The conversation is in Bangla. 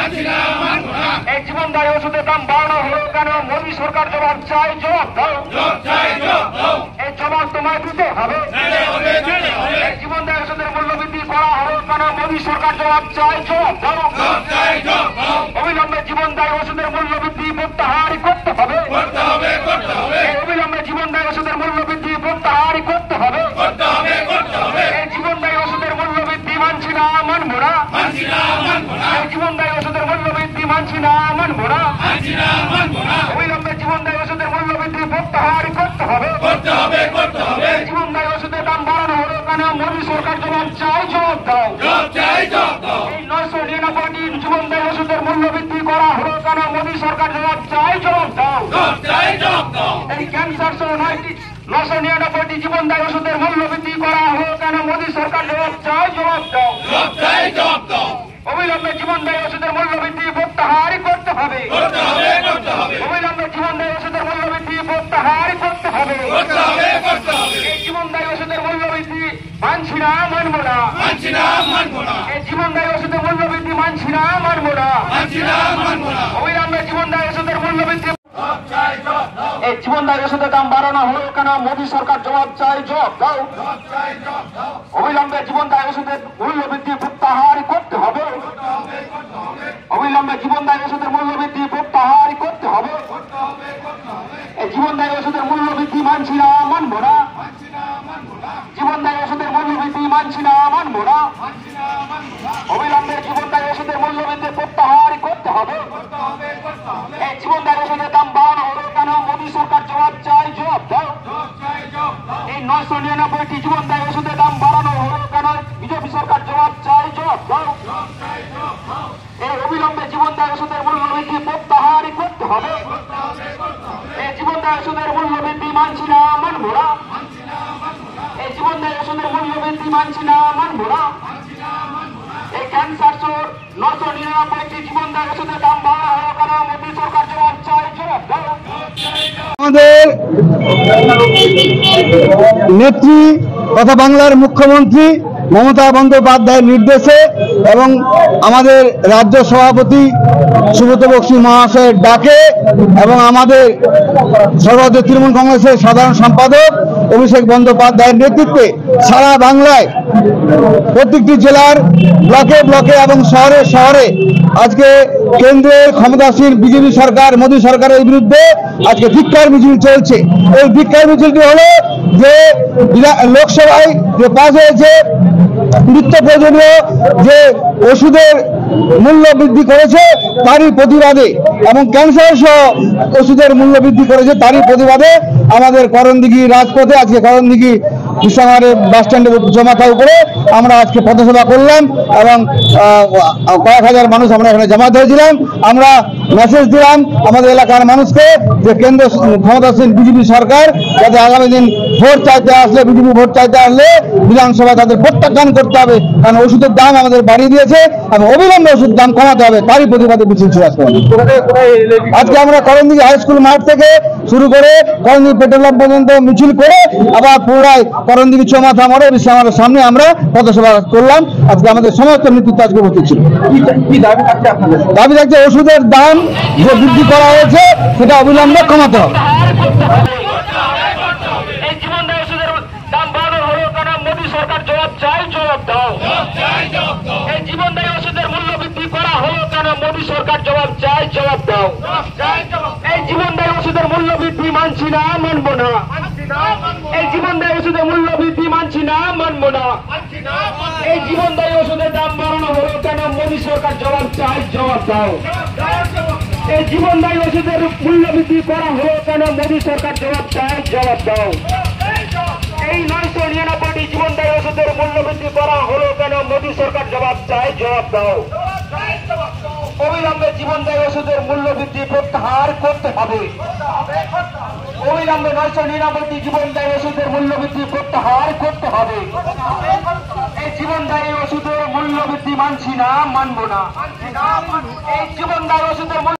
এই জীবনদায়ী ওষুধের দাম বাড়ানো হলো কেন? মোদী সরকার জবাব চাই, জবাব দাও। এই জবাব তোমায় দিতে হবে। এই জীবনদায়ী ওষুধের মূল্য বৃদ্ধি করা হলো কেন? মোদী সরকার জবাব চাই, জবাব দাও। অবিলম্বে জীবনদায়ী ওষুধের মূল্য বৃদ্ধি প্রত্যাহার করতে হবে। অবিলম্বে জীবনদায়ী ওষুধের মূল্য বৃদ্ধি প্রত্যাহার করতে হবে। এই জীবনদায়ী ওষুধের মূল্য বৃদ্ধি মানছি না, মানব না। এই জীবনদায়ী ওষুধের মূল্য বৃদ্ধি মানছি না, মানব না। অবিলম্বে জীবনদায়ী ওষুধের মূল্য বৃদ্ধি প্রত্যাহার করতে হবে। এই জীবনদায়ী ওষুধের দাম বাড়ানো হলো কেন? মোদী সরকার জবাব চাই, জবাব দাও। এই 999টি জীবনদায়ী ওষুধের মূল্য বৃদ্ধি করা হলো কেন? মোদী সরকার জবাব চাই, জবাব দাও। এই ক্যান্সার সহ 999টি জীবনদায়ী ওষুধের মূল্য বৃদ্ধি করা হলো কেন? মোদী সরকার জবাব চাই, জবাব দাও। অবিলম্বে জীবনদায়ী ওষুধের মূল্য বৃদ্ধি প্রত্যাহার করতে হবে। অবিলম্বে জীবনদায়ী ওষুধের মূল্য বৃদ্ধি প্রত্যাহার করতে হবে। এই জীবনদায়ী ওষুধের মূল্য বৃদ্ধি মানছি না, মানব না। এই জীবনদায়ী ওষুধের মূল্য বৃদ্ধি মানছি না, মানব না। অবিলম্বে জীবনদায়ী ওষুধের মূল্য বৃদ্ধি। এই জীবনদায়ী ওষুধের দাম বাড়ানো হলো কেন? মোদী সরকার জবাব চাই, জবাব দাও। অবিলম্বে জীবনদায়ী ওষুধের মূল্য বৃদ্ধি প্রত্যাহার করতে হবে। অবিলম্বে জীবনদায়ী ওষুধের মূল্য বৃদ্ধি প্রত্যাহার করতে হবে। এই জীবনদায়ী ওষুধের মূল্য বৃদ্ধি মানছি না, মানব না। জীবনদায়ী ওষুধের মূল্য বৃদ্ধি মানছি না, মানব না। অবিলম্বে জীবনদায়ী ওষুধের মূল্য বৃদ্ধি প্রত্যাহার করতে হবে। এই জীবনদায়ী ওষুধের দাম বাড়ানো হলো কেন? মোদী সরকার জবাব চাই, জবাব দাও। এই 999টি জীবনদায়ী ওষুধের দাম বাড়ানো হলো কেন? বিজেপি সরকার জবাব চাই, জবাব দাও। এই অবিলম্বে জীবনদায়ী ওষুধের মূল্য বৃদ্ধি প্রত্যাহার করতে হবে। এই জীবনদায়ী ওষুধের মূল্য বৃদ্ধি মানছি না, মানব না। এই জীবনদায়ী ওষুধের মূল্য বৃদ্ধি মানছি না, মানব না। এই ক্যান্সার সহ 999টি জীবনদায়ী ওষুধের দাম বাড়ানো হলো কেন? মোদী সরকার জবাব চাই, জবাব দাও। আমাদের নেত্রী তথা বাংলার মুখ্যমন্ত্রী মমতা বন্দ্যোপাধ্যায়ের নির্দেশে এবং আমাদের রাজ্য সভাপতি সুব্রত বক্সী মহাশয়ের ডাকে এবং আমাদের সর্বভারতীয় তৃণমূল কংগ্রেসের সাধারণ সম্পাদক অভিষেক বন্দ্যোপাধ্যায়ের নেতৃত্বে সারা বাংলায় প্রত্যেকটি জেলার ব্লকে ব্লকে এবং শহরে শহরে আজকে কেন্দ্রের ক্ষমতাসীন বিজেপি সরকার, মোদী সরকারের বিরুদ্ধে আজকে ধিক্কার মিছিল চলছে। এই ধিক্কার মিছিলটি হলো যে লোকসভায় যে পাস হয়েছে নিত্য প্রয়োজনীয় যে ওষুধের মূল্য বৃদ্ধি করেছে তারই প্রতিবাদে এবং ক্যান্সার সহ ওষুধের মূল্য বৃদ্ধি করেছে তারই প্রতিবাদে আমাদের করণদিঘি রাজপথে আজকে করণদিঘি বিশ্রামাগারের বাস স্ট্যান্ডে জমাতা উপরে আমরা আজকে পথসভা করলাম এবং কয়েক হাজার মানুষ আমরা এখানে জমায়েত হয়েছিলাম। আমরা মেসেজ দিলাম আমাদের এলাকার মানুষকে যে কেন্দ্র ক্ষমতাসীন বিজেপি সরকার যাতে আগামী দিন ভোট চাইতে আসলে, বিজেপি ভোট চাইতে আসলে বিধানসভায় তাদের প্রত্যাখ্যান করতে হবে, কারণ ওষুধের দাম আমাদের বাড়িয়ে দিয়েছে এবং অবিলম্বে ওষুধ দাম কমাতে হবে, তারই প্রতিবাদে মিছিল ছিল আজকে। আমরা করণদিঘি হাই স্কুল মাঠ থেকে শুরু করে করণদিঘি পেট্রোল পাম্প পর্যন্ত মিছিল করে আবার পুনরায় করণদিঘি চৌমাথা মোড়ে বিশ্রামাগারের সামনে আমরা পথসভা করলাম। আজকে আমাদের সমস্ত নেতৃত্ব আজকে উপস্থিত ছিল। দাবি থাকছে ওষুধের দাম যে বৃদ্ধি করা হয়েছে সেটা অবিলম্বে কমাতে হবে। মোদী সরকার জবাব চাই, জবাব দাও। এই জীবনদায়ী ওষুধের মূল্য বৃদ্ধি করা হলো কেন? মোদী সরকার জবাব চাই, জবাব দাও। এই জীবনদায়ী ওষুধের মূল্য বৃদ্ধি মানছি না, মানব না। এই জীবনদায়ী ওষুধের মূল্য বৃদ্ধি মানছি না, মানব না। এই জীবনদায়ী ওষুধের দাম বাড়ানো হলো কেন? মোদী সরকার জবাব চাই, জবাব দাও। এই জীবনদায়ী ওষুধের মূল্য বৃদ্ধি করা হলো কেন? মোদী সরকার জবাব চাই, জবাব দাও। এই 999টি জীবনদায়ী ওষুধের মূল্য বৃদ্ধি করা হলো কেন? মোদী সরকার জবাব চাই, জবাব দাও। অবিলম্বে জীবনদায়ী ওষুধের মূল্য বৃদ্ধি প্রত্যাহার করতে হবে। অবিলম্বে 999টি জীবনদায়ী ওষুধের মূল্য বৃদ্ধি প্রত্যাহার করতে হবে। এই জীবনদায়ী ওষুধের মূল্য বৃদ্ধি মানছি না, মানব না। এই জীবনদায়ী ওষুধের